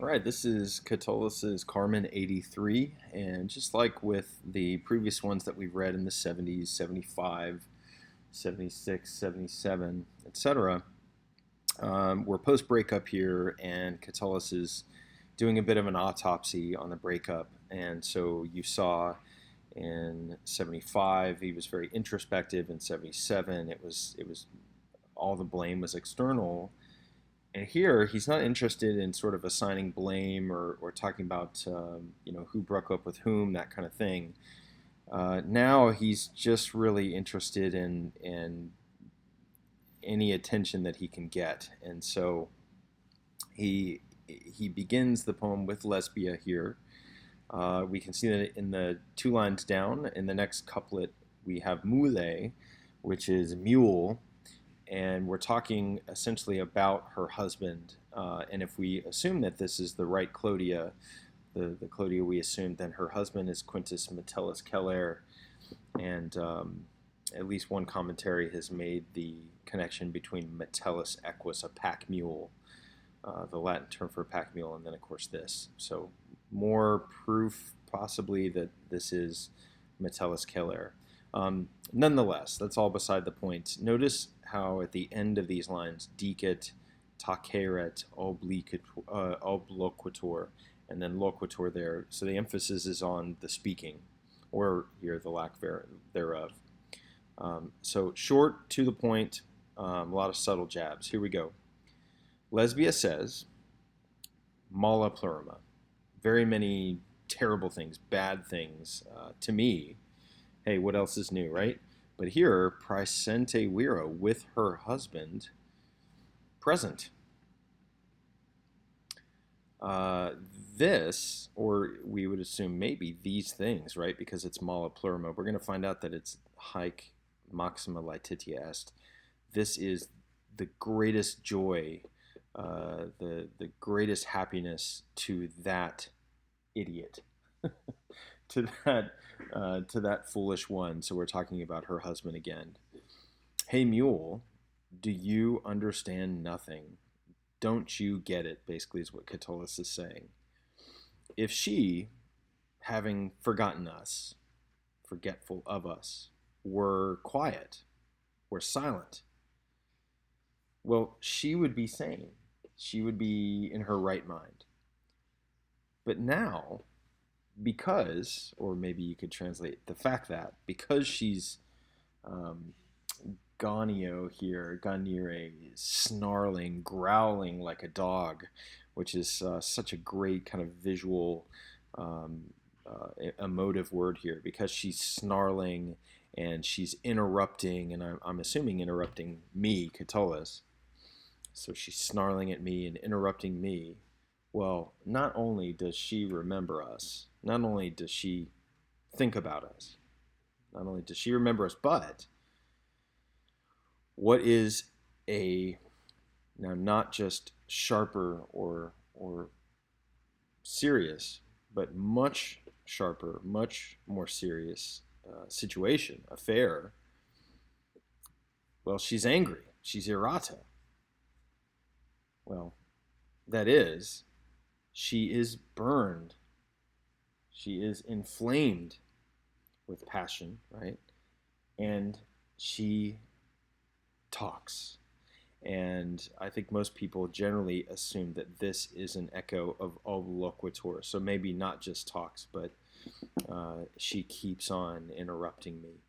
All right, this is Catullus's Carmen 83, and just like with the previous ones that we've read in the 70s, 75, 76, 77, etc., we're post breakup here, and Catullus is doing a bit of an autopsy on the breakup. And so you saw in 75, he was very introspective. In 77, it was all the blame was external. And here, he's not interested in sort of assigning blame or talking about, who broke up with whom, that kind of thing. Now he's just really interested in any attention that he can get. And so he begins the poem with Lesbia here. We can see that in the two lines down. In the next couplet, we have mule, which is mule, and we're talking essentially about her husband. And if we assume that this is the right Clodia, the Clodia we assumed, then her husband is Quintus Metellus Celer, and at least one commentary has made the connection between Metellus equus, a pack mule, the Latin term for pack mule, and then of course this. So more proof possibly that this is Metellus Celer. Nonetheless, that's all beside the point. Notice how at the end of these lines, dicet, taceret, obloquitur, and then loquitur there. So the emphasis is on the speaking, or here the lack thereof. So short, to the point, a lot of subtle jabs. Here we go. Lesbia says, mala plurima. Very many terrible things, bad things to me. Hey, what else is new, right? But here, praesente viro, with her husband, present. This, or we would assume maybe these things, right? Because it's mala plurima. We're going to find out that it's haec maxima laetitia est. This is the greatest joy, the greatest happiness to that idiot. to that foolish one. So we're talking about her husband again. Hey mule, do you understand nothing? Don't you get it? Basically is what Catullus is saying. If she, having forgotten us, forgetful of us, were quiet, were silent, well, she would be sane. She would be in her right mind. But now, because, or maybe you could translate the fact that, because she's gonio here, ganire, snarling, growling like a dog, which is such a great kind of visual, emotive word here, because she's snarling and she's interrupting, and I'm assuming interrupting me, Catullus. So she's snarling at me and interrupting me. Well, not only does she remember us, not only does she think about us, not only does she remember us, but what is now not just sharper or serious, but much sharper, much more serious situation, affair. Well, she's angry. She's errata. Well, that is, she is burned. She is inflamed with passion, right? And she talks. And I think most people generally assume that this is an echo of obloquitur. So maybe not just talks, but she keeps on interrupting me.